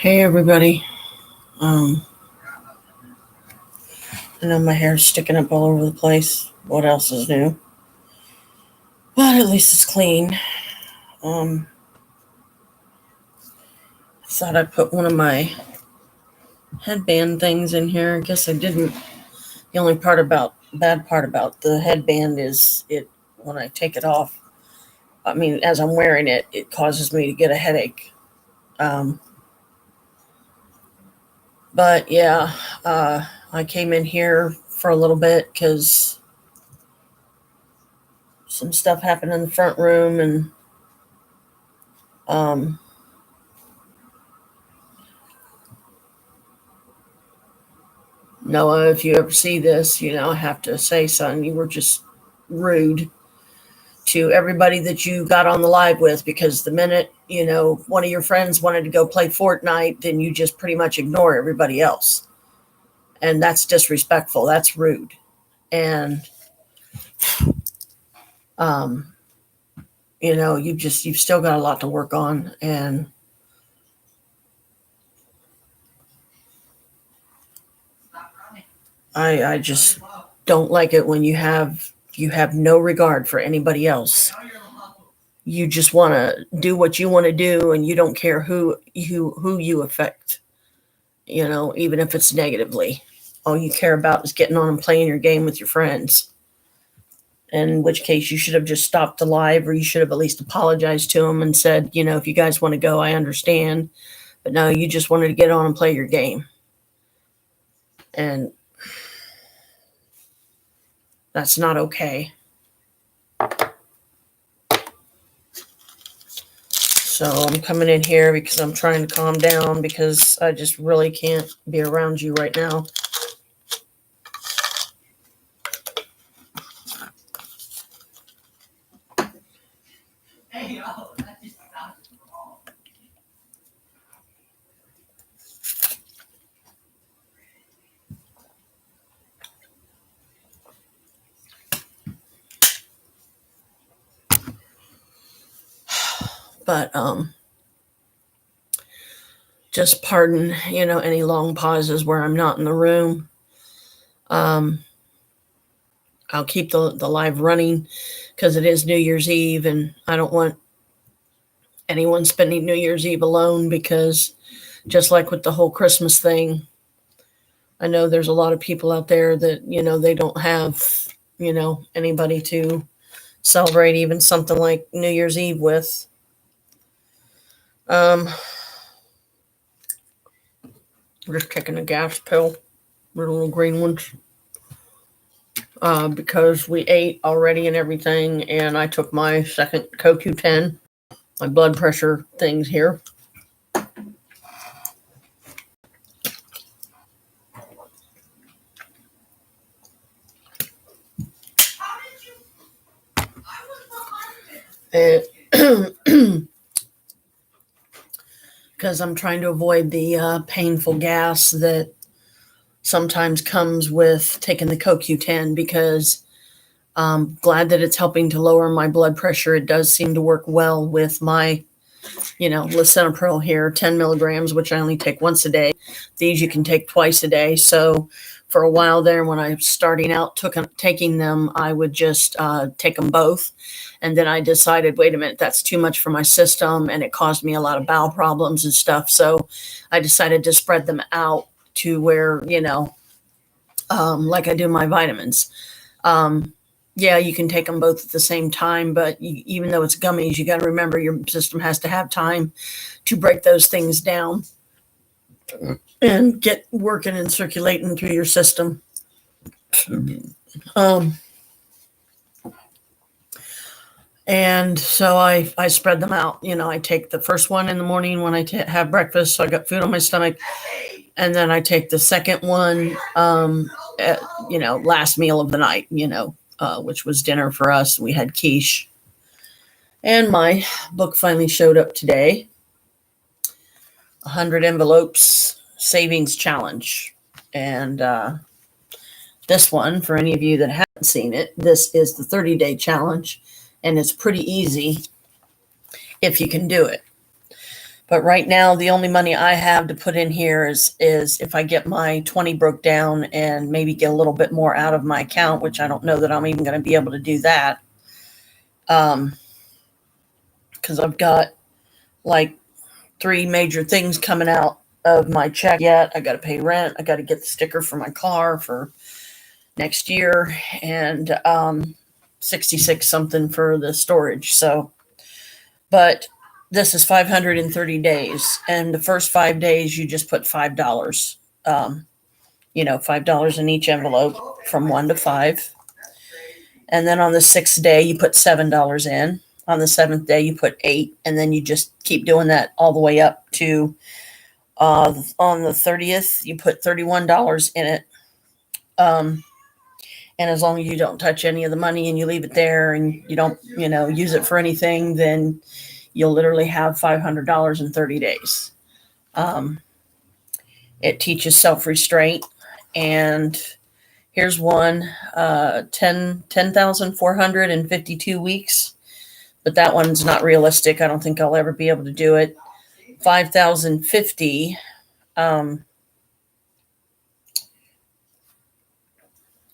Hey everybody. Um, I know my hair's sticking up all over the place. What else is new? But at least it's clean. Um, I thought I'd put one of my headband things in here. I guess I didn't. The only bad part about the headband is it when I take it off. I mean, as I'm wearing it, it causes me to get a headache. Um, but yeah, I came in here for a little bit because some stuff happened in the front room and um, Noah, if you ever see this, I have to say, son, you were just rude to everybody that you got on the live with because the minute, one of your friends wanted to go play Fortnite, then you just pretty much ignore everybody else. And that's disrespectful. That's rude. And, um, you've still got a lot to work on. And I just don't like it when you have no regard for anybody else. You just want to do what you want to do and you don't care who you affect, even if it's negatively. All you care about is getting on and playing your game with your friends, in which case you should have just stopped the live, or you should have at least apologized to them and said, if you guys want to go, I understand. But no, you just wanted to get on and play your game, and that's not okay. So I'm coming in here because I'm trying to calm down because I just really can't be around you right now. But just pardon, any long pauses where I'm not in the room. Um, I'll keep the live running because it is New Year's Eve, and I don't want anyone spending New Year's Eve alone because just like with the whole Christmas thing, I know there's a lot of people out there that, they don't have, anybody to celebrate even something like New Year's Eve with. Um, we're just taking a gas pill, the little green ones, because we ate already and everything, and I took my second CoQ10, my blood pressure things here. And because I'm trying to avoid the painful gas that sometimes comes with taking the CoQ10, because I'm glad that it's helping to lower my blood pressure. It does seem to work well with my, lisinopril here, 10 milligrams, which I only take once a day. These you can take twice a day. So for a while there, when I was starting out taking them, I would just take them both. And then I decided, wait a minute, that's too much for my system, and it caused me a lot of bowel problems and stuff. So I decided to spread them out to where, like I do my vitamins. Yeah, you can take them both at the same time, but even though it's gummies, you got to remember your system has to have time to break those things down and get working and circulating through your system. Um, and so I spread them out. I take the first one in the morning when I have breakfast, so I got food on my stomach, and then I take the second one, last meal of the night, which was dinner for us. We had quiche. And my book finally showed up today. 100 Envelopes Savings Challenge. And this one, for any of you that haven't seen it, this is the 30-day challenge. And it's pretty easy if you can do it. But right now, the only money I have to put in here is if I get my 20 broke down and maybe get a little bit more out of my account, which I don't know that I'm even going to be able to do that. Because I've got like 3 major things coming out of my check yet. I got to pay rent. I got to get the sticker for my car for next year, and 66 something for the storage. So, but this is 530 days, and the first 5 days you just put $5. $5 in each envelope from 1 to 5. And then on the 6th day you put $7 in. On the 7th day you put 8, and then you just keep doing that all the way up to on the 30th you put $31 in it. And as long as you don't touch any of the money and you leave it there and you don't, use it for anything, then you'll literally have $500 in 30 days. It teaches self-restraint. And here's one, 10,452 weeks. But that one's not realistic. I don't think I'll ever be able to do it. 5,050.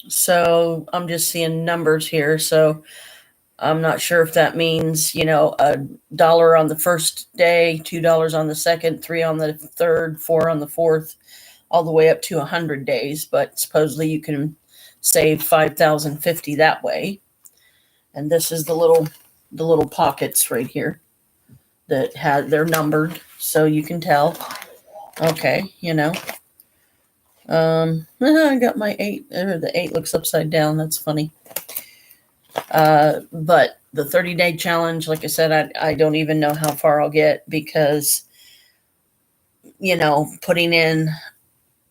So I'm just seeing numbers here. So I'm not sure if that means, $1 on the first day, $2 on the second, 3 on the third, 4 on the fourth, all the way up to 100 days. But supposedly you can save 5,050 that way. And this is the little pockets right here that they're numbered, so you can tell. Okay, I got my 8. The 8 looks upside down. That's funny. But the 30-day challenge, like I said, I don't even know how far I'll get because, putting in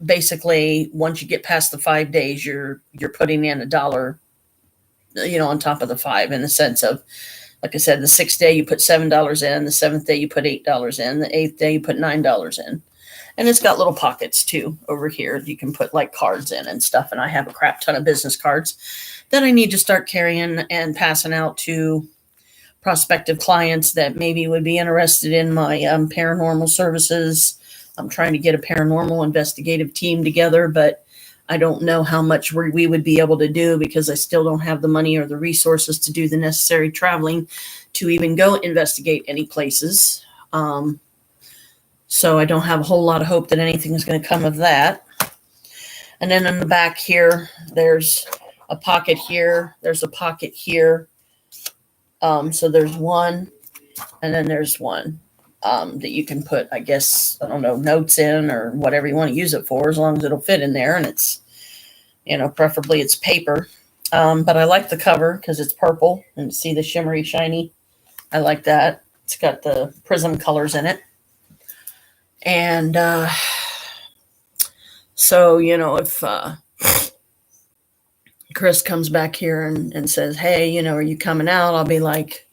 basically once you get past the 5 days, you're putting in $1, on top of the 5 in the sense of, like I said, the 6th day you put $7 in, the 7th day you put $8 in, the 8th day you put $9 in. And it's got little pockets too over here. You can put like cards in and stuff. And I have a crap ton of business cards that I need to start carrying and passing out to prospective clients that maybe would be interested in my paranormal services. I'm trying to get a paranormal investigative team together, but I don't know how much we would be able to do because I still don't have the money or the resources to do the necessary traveling to even go investigate any places. So I don't have a whole lot of hope that anything is going to come of that. And then in the back here, there's a pocket here. There's a pocket here. So there's one, and then there's one that you can put, I guess, I don't know, notes in or whatever you want to use it for, as long as it'll fit in there. And it's, preferably it's paper. But I like the cover because it's purple and see the shimmery shiny. I like that. It's got the prism colors in it. And so, if Chris comes back here and says, hey, are you coming out? I'll be like,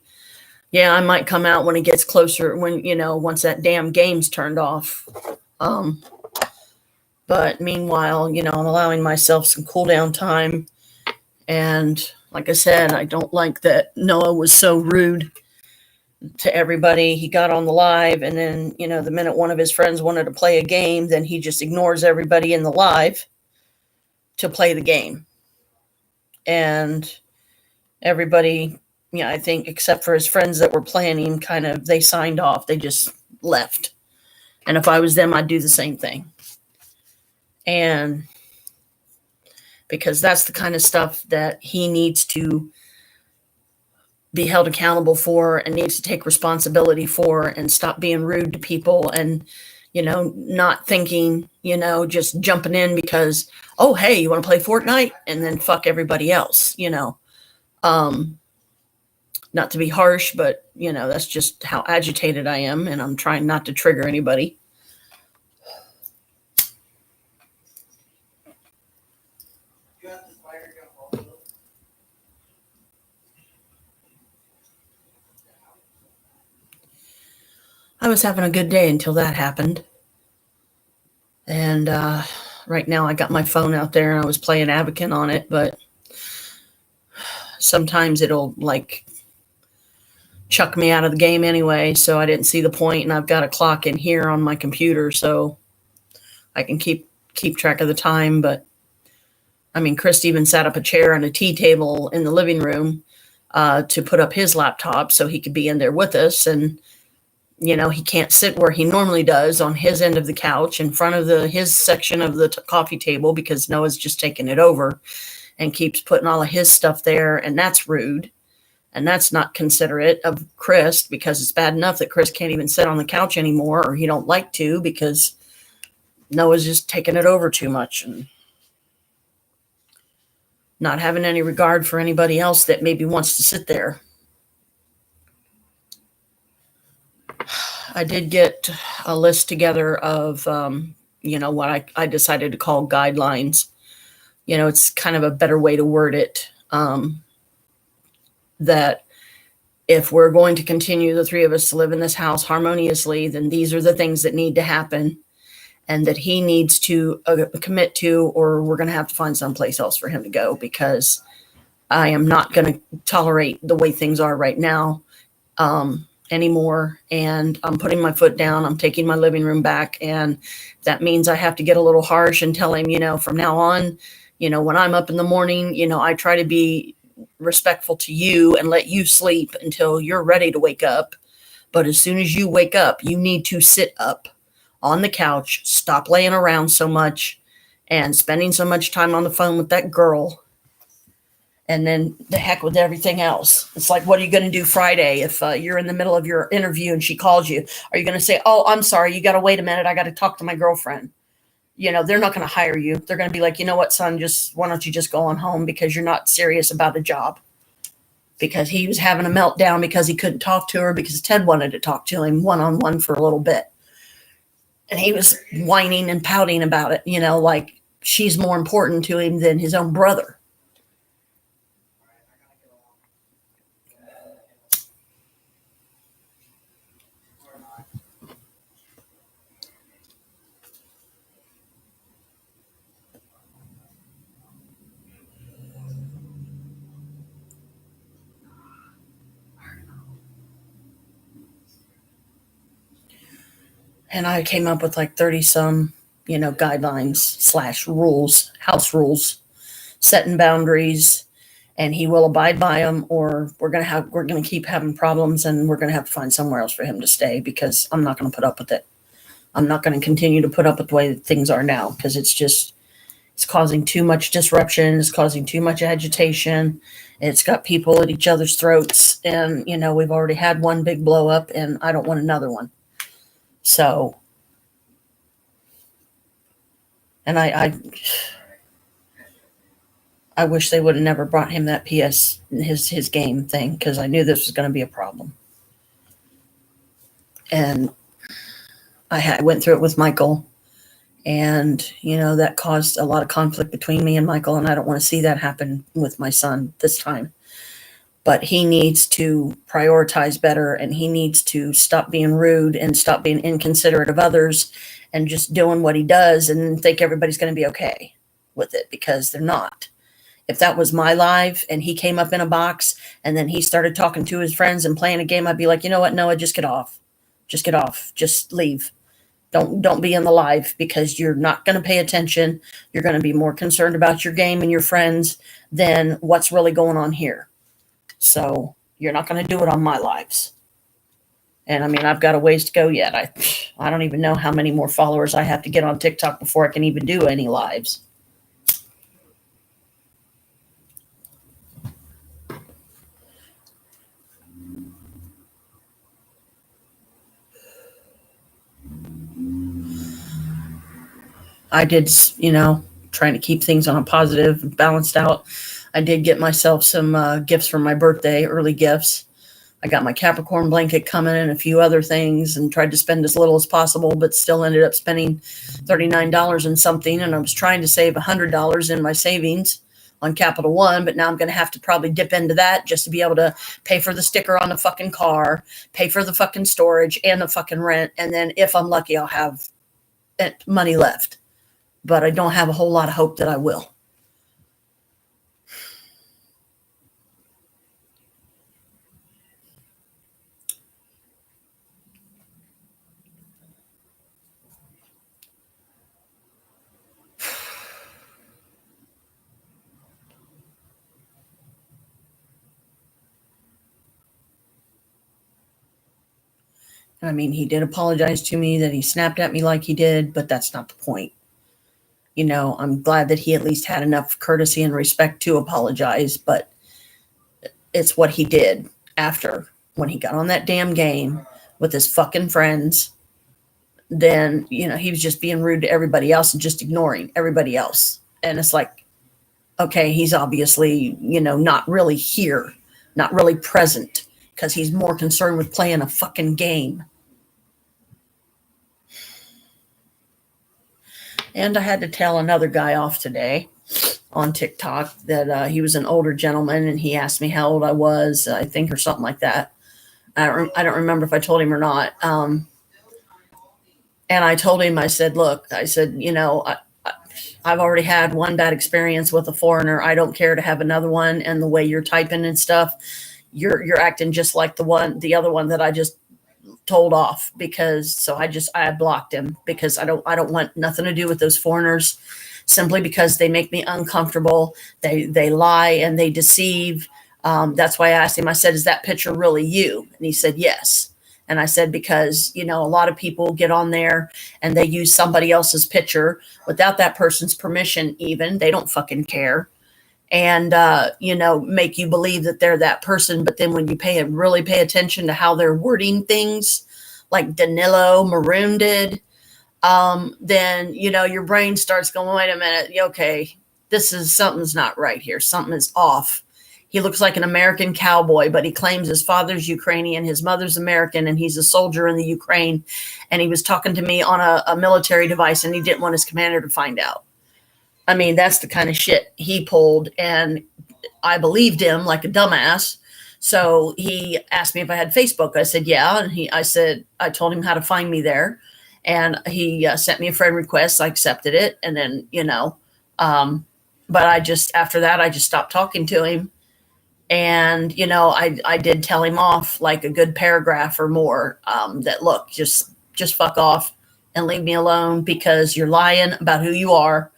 yeah, I might come out when it gets closer, when, once that damn game's turned off. But meanwhile, I'm allowing myself some cool down time. And like I said, I don't like that Noah was so rude to everybody. He got on the live, and then, the minute one of his friends wanted to play a game, then he just ignores everybody in the live to play the game. And everybody, I think, except for his friends that were playing him, they signed off. They just left. And if I was them, I'd do the same thing. And because that's the kind of stuff that he needs to be held accountable for and needs to take responsibility for, and stop being rude to people and, not thinking, just jumping in because, oh, hey, you want to play Fortnite? And then fuck everybody else, not to be harsh, but, that's just how agitated I am. And I'm trying not to trigger anybody. I was having a good day until that happened. And right now I got my phone out there and I was playing Abacon on it, but sometimes it'll chuck me out of the game anyway, so I didn't see the point, and I've got a clock in here on my computer so I can keep track of the time. But I mean, Chris even sat up a chair and a tea table in the living room to put up his laptop so he could be in there with us. And he can't sit where he normally does on his end of the couch in front of his section of the coffee table because Noah's just taken it over and keeps putting all of his stuff there, and that's rude. And that's not considerate of Chris, because it's bad enough that Chris can't even sit on the couch anymore, or he don't like to, because Noah's just taking it over too much and not having any regard for anybody else that maybe wants to sit there. I did get a list together of, what I decided to call guidelines. It's kind of a better way to word it. That if we're going to continue, the three of us, to live in this house harmoniously, then these are the things that need to happen, and that he needs to commit to, or we're going to have to find someplace else for him to go, because I am not going to tolerate the way things are right now anymore. And I'm putting my foot down. I'm taking my living room back. And that means I have to get a little harsh and tell him, from now on, when I'm up in the morning, I try to be respectful to you and let you sleep until you're ready to wake up. But as soon as you wake up, you need to sit up on the couch, stop laying around so much and spending so much time on the phone with that girl. And then the heck with everything else. It's like, what are you going to do Friday if you're in the middle of your interview and she calls you? Are you going to say, oh, I'm sorry, you got to wait a minute, I got to talk to my girlfriend? They're not going to hire you. They're going to be like, you know what, son, why don't you just go on home, because you're not serious about a job. Because he was having a meltdown because he couldn't talk to her, because Ted wanted to talk to him one-on-one for a little bit. And he was whining and pouting about it, like she's more important to him than his own brother. And I came up with like 30 some, guidelines / rules, house rules, setting boundaries, and he will abide by them, or we're going to keep having problems, and we're going to have to find somewhere else for him to stay, because I'm not going to put up with it. I'm not going to continue to put up with the way that things are now, because it's causing too much disruption. It's causing too much agitation. It's got people at each other's throats, and, we've already had one big blow up, and I don't want another one. So, and I wish they would have never brought him that his game thing, because I knew this was going to be a problem. And I went through it with Michael, and, that caused a lot of conflict between me and Michael, and I don't want to see that happen with my son this time. But he needs to prioritize better, and he needs to stop being rude and stop being inconsiderate of others and just doing what he does and think everybody's going to be okay with it, because they're not. If that was my life and he came up in a box and then he started talking to his friends and playing a game, I'd be like, you know what, Noah, just get off. Just get off. Just leave. Don't be in the live, because you're not going to pay attention. You're going to be more concerned about your game and your friends than what's really going on here. So you're not going to do it on my lives. And I mean, I've got a ways to go yet. I don't even know how many more followers I have to get on TikTok before I can even do any lives. I did, trying to keep things on a positive, balanced out. I did get myself some gifts for my birthday, early gifts. I got my Capricorn blanket coming and a few other things, and tried to spend as little as possible, but still ended up spending $39 and something. And I was trying to save $100 in my savings on Capital One, but now I'm going to have to probably dip into that just to be able to pay for the sticker on the fucking car, pay for the fucking storage and the fucking rent. And then if I'm lucky, I'll have money left, but I don't have a whole lot of hope that I will. I mean, he did apologize to me that he snapped at me like he did, but that's not the point. I'm glad that he at least had enough courtesy and respect to apologize, but it's what he did after when he got on that damn game with his fucking friends. Then, he was just being rude to everybody else and just ignoring everybody else. And it's like, okay, he's obviously, not really here, not really present, because he's more concerned with playing a fucking game. And I had to tell another guy off today on TikTok that he was an older gentleman, and he asked me how old I was, I think, or something like that. I don't remember if I told him or not. And I told him, I said, look, I've already had one bad experience with a foreigner. I don't care to have another one. And the way you're typing and stuff, you're acting just like the other one that I just told off, because I blocked him, because I don't want nothing to do with those foreigners, simply because they make me uncomfortable. They lie and they deceive. That's why I asked him, I said, is that picture really you? And he said, yes. And I said, because, a lot of people get on there and they use somebody else's picture without that person's permission, even. They don't fucking care. And, make you believe that they're that person. But then when you really pay attention to how they're wording things, like Danilo Maroon did, then, your brain starts going, wait a minute. Okay, something's not right here. Something is off. He looks like an American cowboy, but he claims his father's Ukrainian, his mother's American, and he's a soldier in the Ukraine. And he was talking to me on a military device, and he didn't want his commander to find out. I mean, that's the kind of shit he pulled, and I believed him like a dumbass. So he asked me if I had Facebook. I said, yeah. And I told him how to find me there. And he sent me a friend request. I accepted it. And then, but after that, I just stopped talking to him. And, I did tell him off like a good paragraph or more, that, look, just fuck off and leave me alone, because you're lying about who you are.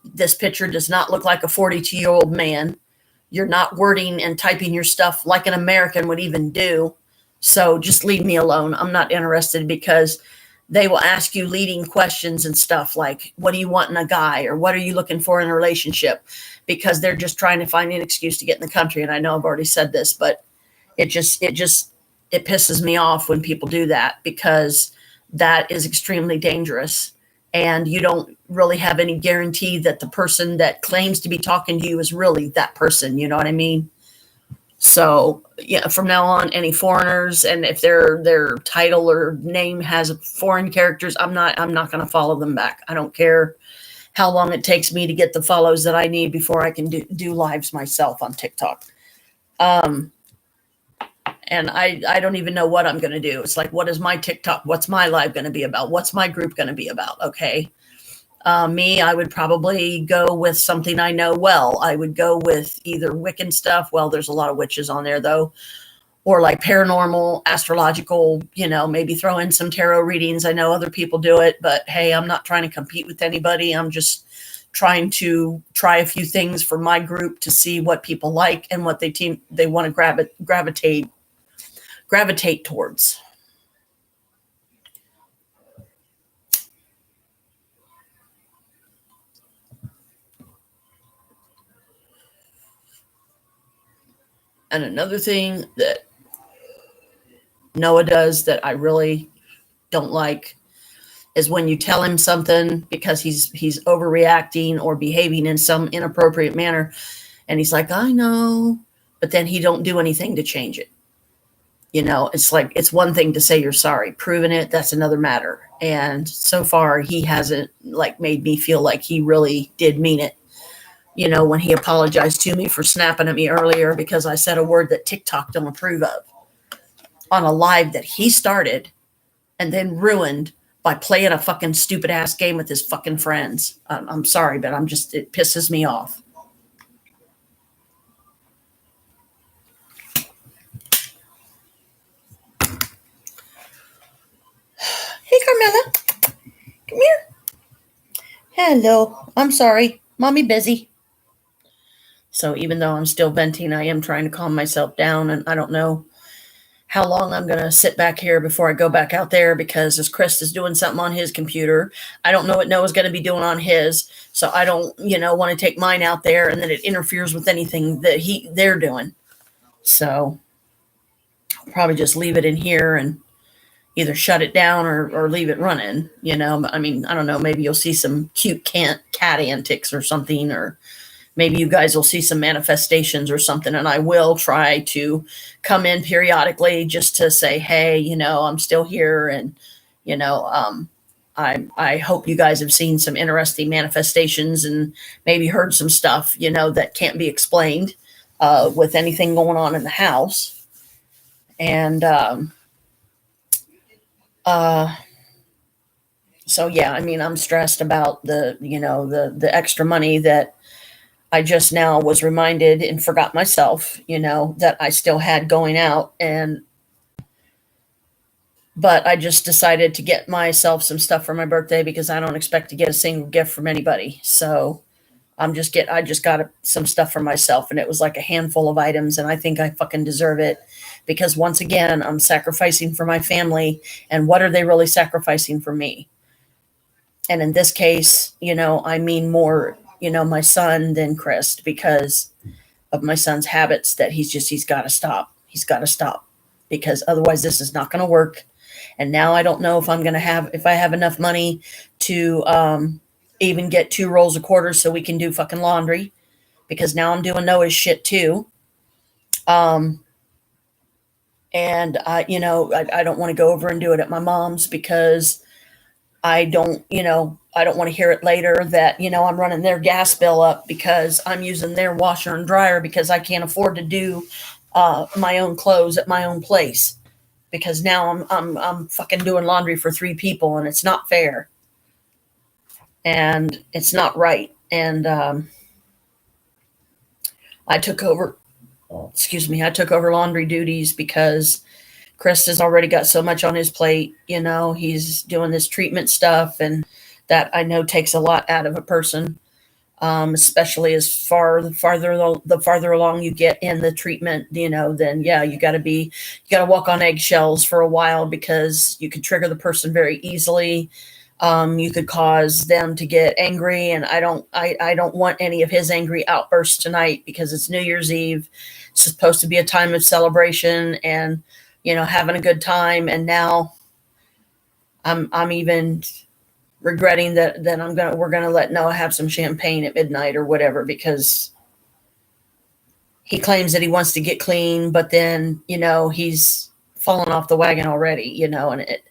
This picture does not look like a 42-year-old man. You're not wording and typing your stuff like an American would even do. So just leave me alone. I'm not interested, because they will ask you leading questions and stuff like, what do you want in a guy? Or what are you looking for in a relationship? Because they're just trying to find an excuse to get in the country. And I know I've already said this, but it pisses me off when people do that, because that is extremely dangerous. And you don't really have any guarantee that the person that claims to be talking to you is really that person. You know what I mean? So yeah, from now on, any foreigners, and if their title or name has foreign characters, I'm not going to follow them back. I don't care how long it takes me to get the follows that I need before I can do lives myself on TikTok. And I don't even know what I'm going to do. It's like, what is my TikTok? What's my live going to be about? What's my group going to be about? Okay. Me, I would probably go with something I know well. I would go with either Wiccan stuff. Well, there's a lot of witches on there though, or like paranormal, astrological, maybe throw in some tarot readings. I know other people do it, but hey, I'm not trying to compete with anybody. I'm just trying to try a few things for my group to see what people like and what they want to gravitate towards. And another thing that Noah does that I really don't like is when you tell him something because he's overreacting or behaving in some inappropriate manner, and he's like, I know, but then he don't do anything to change it. It's like, it's one thing to say you're sorry. Proving it, that's another matter. And so far, he hasn't made me feel like he really did mean it. When he apologized to me for snapping at me earlier because I said a word that TikTok don't approve of on a live that he started and then ruined by playing a fucking stupid ass game with his fucking friends. I'm sorry, but it pisses me off. Hey, Carmela, come here. Hello. I'm sorry. Mommy busy. So even though I'm still venting, I am trying to calm myself down, and I don't know how long I'm going to sit back here before I go back out there, because as Chris is doing something on his computer, I don't know what Noah's going to be doing on his. So I don't, want to take mine out there and then it interferes with anything that they're doing. So I'll probably just leave it in here and either shut it down or leave it running, I mean, I don't know, maybe you'll see some cute cat antics or something, or maybe you guys will see some manifestations or something, and I will try to come in periodically just to say, hey, I'm still here, and I hope you guys have seen some interesting manifestations and maybe heard some stuff, that can't be explained with anything going on in the house. And so yeah, I mean, I'm stressed about the extra money that I just now was reminded and forgot myself, that I still had going out. But I just decided to get myself some stuff for my birthday because I don't expect to get a single gift from anybody. So I just got some stuff for myself, and it was like a handful of items, and I think I fucking deserve it because once again, I'm sacrificing for my family, and what are they really sacrificing for me? And in this case, I mean more, my son than Chris, because of my son's habits that he's got to stop. He's got to stop because otherwise this is not going to work. And now I don't know if if I have enough money to even get 2 rolls of quarters so we can do fucking laundry, because now I'm doing Noah's shit too. And I don't want to go over and do it at my mom's because I don't want to hear it later that, I'm running their gas bill up because I'm using their washer and dryer because I can't afford to do my own clothes at my own place, because now I'm fucking doing laundry for 3 people, and it's not fair. And it's not right. And I took over laundry duties because Chris has already got so much on his plate. He's doing this treatment stuff, and that I know takes a lot out of a person, especially the farther along you get in the treatment, then yeah, you got to walk on eggshells for a while because you could trigger the person very easily. You could cause them to get angry, and I don't want any of his angry outbursts tonight because it's New Year's Eve. It's supposed to be a time of celebration and having a good time, and now I'm even regretting that we're gonna let Noah have some champagne at midnight or whatever, because he claims that he wants to get clean, but then he's fallen off the wagon already, and it.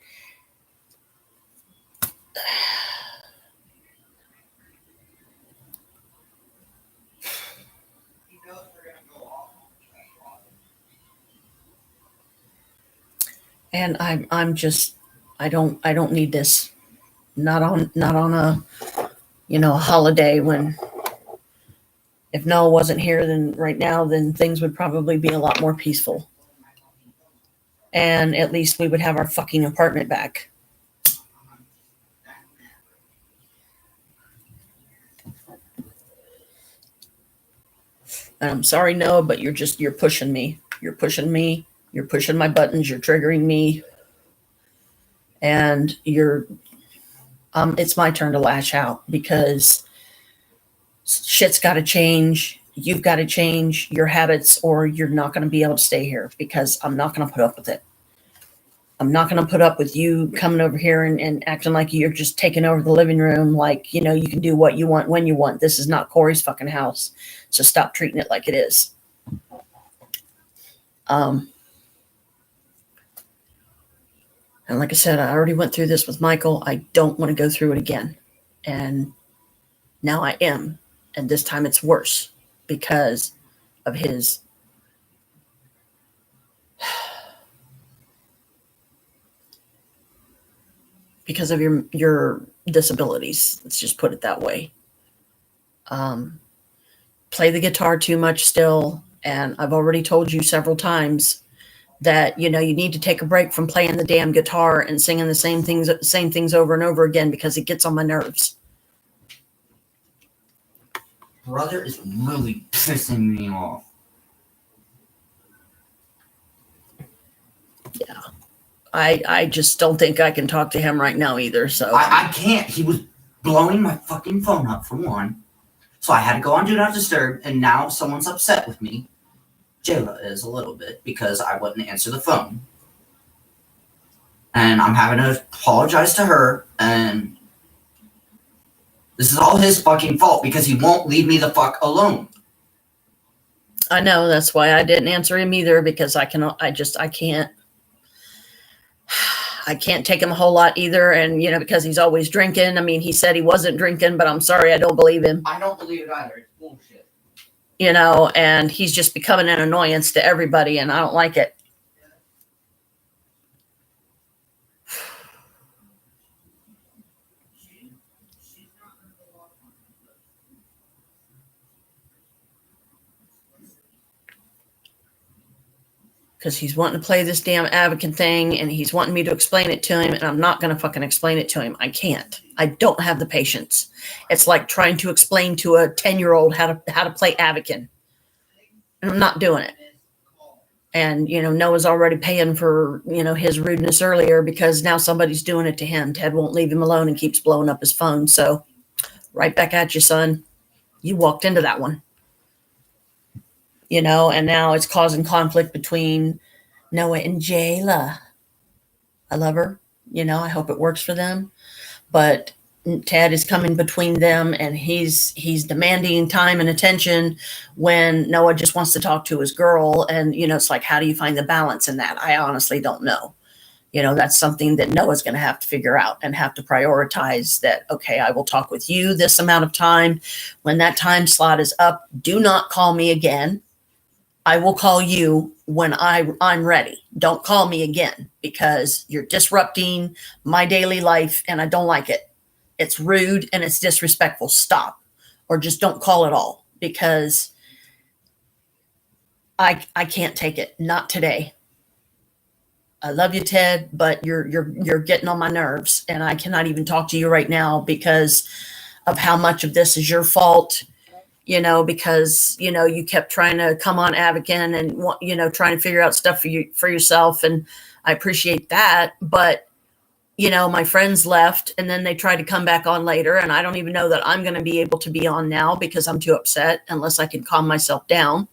And I'm just I don't need this. Not on a a holiday when, if Noah wasn't here then right now, then things would probably be a lot more peaceful. And at least we would have our fucking apartment back. And I'm sorry, Noah, but you're pushing me. You're pushing me. You're pushing my buttons. You're triggering me. And it's my turn to lash out because shit's got to change. You've got to change your habits, or you're not going to be able to stay here, because I'm not going to put up with it. I'm not going to put up with you coming over here and acting like you're just taking over the living room. Like, you can do what you want when you want. This is not Corey's fucking house. So stop treating it like it is. And like I said, I already went through this with Michael. I don't want to go through it again. And now I am. And this time it's worse because of his because of your disabilities. Let's just put it that way. Play the guitar too much still. And I've already told you several times that, you need to take a break from playing the damn guitar and singing the same things over and over again, because it gets on my nerves. Brother is really pissing me off. I just don't think I can talk to him right now either. So I can't. He was blowing my fucking phone up for one. So I had to go on Do Not Disturb, and now someone's upset with me. Jayla is a little bit because I wouldn't answer the phone. And I'm having to apologize to her, and this is all his fucking fault because he won't leave me the fuck alone. I know that's why I didn't answer him either, because I can't take him a whole lot either. And, because he's always drinking. I mean, he said he wasn't drinking, but I'm sorry, I don't believe him. I don't believe it either. It's bullshit. And he's just becoming an annoyance to everybody, and I don't like it. Because he's wanting to play this damn advocate thing, and he's wanting me to explain it to him, and I'm not going to fucking explain it to him. I can't. I don't have the patience. It's like trying to explain to a 10-year-old how to play advocate. And I'm not doing it. And, Noah's already paying for, his rudeness earlier because now somebody's doing it to him. Ted won't leave him alone and keeps blowing up his phone. So right back at you, son. You walked into that one. And now it's causing conflict between Noah and Jayla. I love her. I hope it works for them. But Ted is coming between them, and he's demanding time and attention when Noah just wants to talk to his girl. And, it's like, how do you find the balance in that? I honestly don't know. That's something that Noah's going to have to figure out and have to prioritize that. Okay, I will talk with you this amount of time. When that time slot is up, do not call me again. I will call you when I'm ready. Don't call me again because you're disrupting my daily life and I don't like it. It's rude and it's disrespectful. Stop. Or just don't call at all because I can't take it. Not today. I love you, Ted, but you're getting on my nerves, and I cannot even talk to you right now because of how much of this is your fault. Because, you kept trying to come on Advocate and, trying to figure out stuff for yourself. And I appreciate that. But, my friends left and then they tried to come back on later. And I don't even know that I'm going to be able to be on now because I'm too upset unless I can calm myself down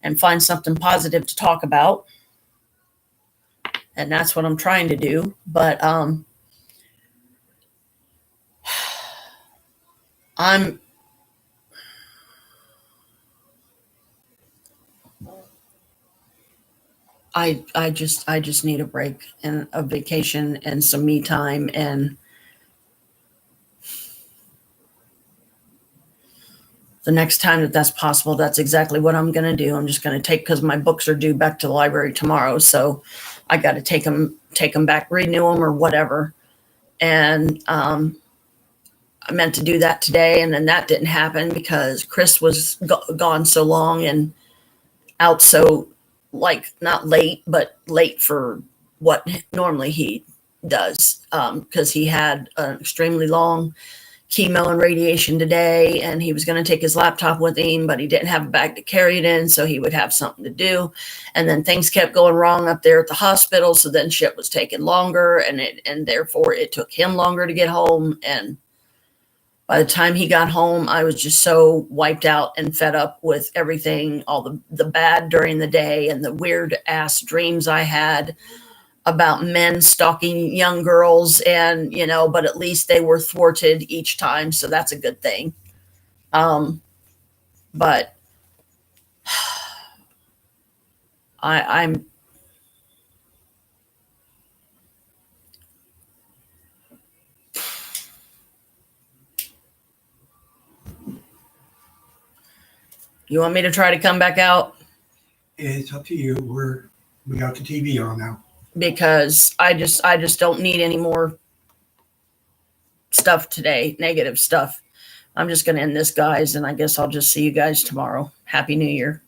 and find something positive to talk about. And that's what I'm trying to do. But, I just need a break and a vacation and some me time. And the next time that's possible, that's exactly what I'm going to do. I'm just going to take, because my books are due back to the library tomorrow. So I got to take them back, renew them or whatever. And, I meant to do that today. And then that didn't happen because Chris was gone so long and out. So, not late, but late for what normally he does, because he had an extremely long chemo and radiation today, and he was going to take his laptop with him, but he didn't have a bag to carry it in, so he would have something to do. And then things kept going wrong up there at the hospital, so then shit was taking longer, and therefore it took him longer to get home. And by the time he got home, I was just so wiped out and fed up with everything, all the bad during the day and the weird ass dreams I had about men stalking young girls. And, but at least they were thwarted each time. So that's a good thing. But I'm, you want me to try to come back out? It's up to you. We got the TV on now. Because I just don't need any more stuff today, negative stuff. I'm just going to end this, guys, and I guess I'll just see you guys tomorrow. Happy New Year.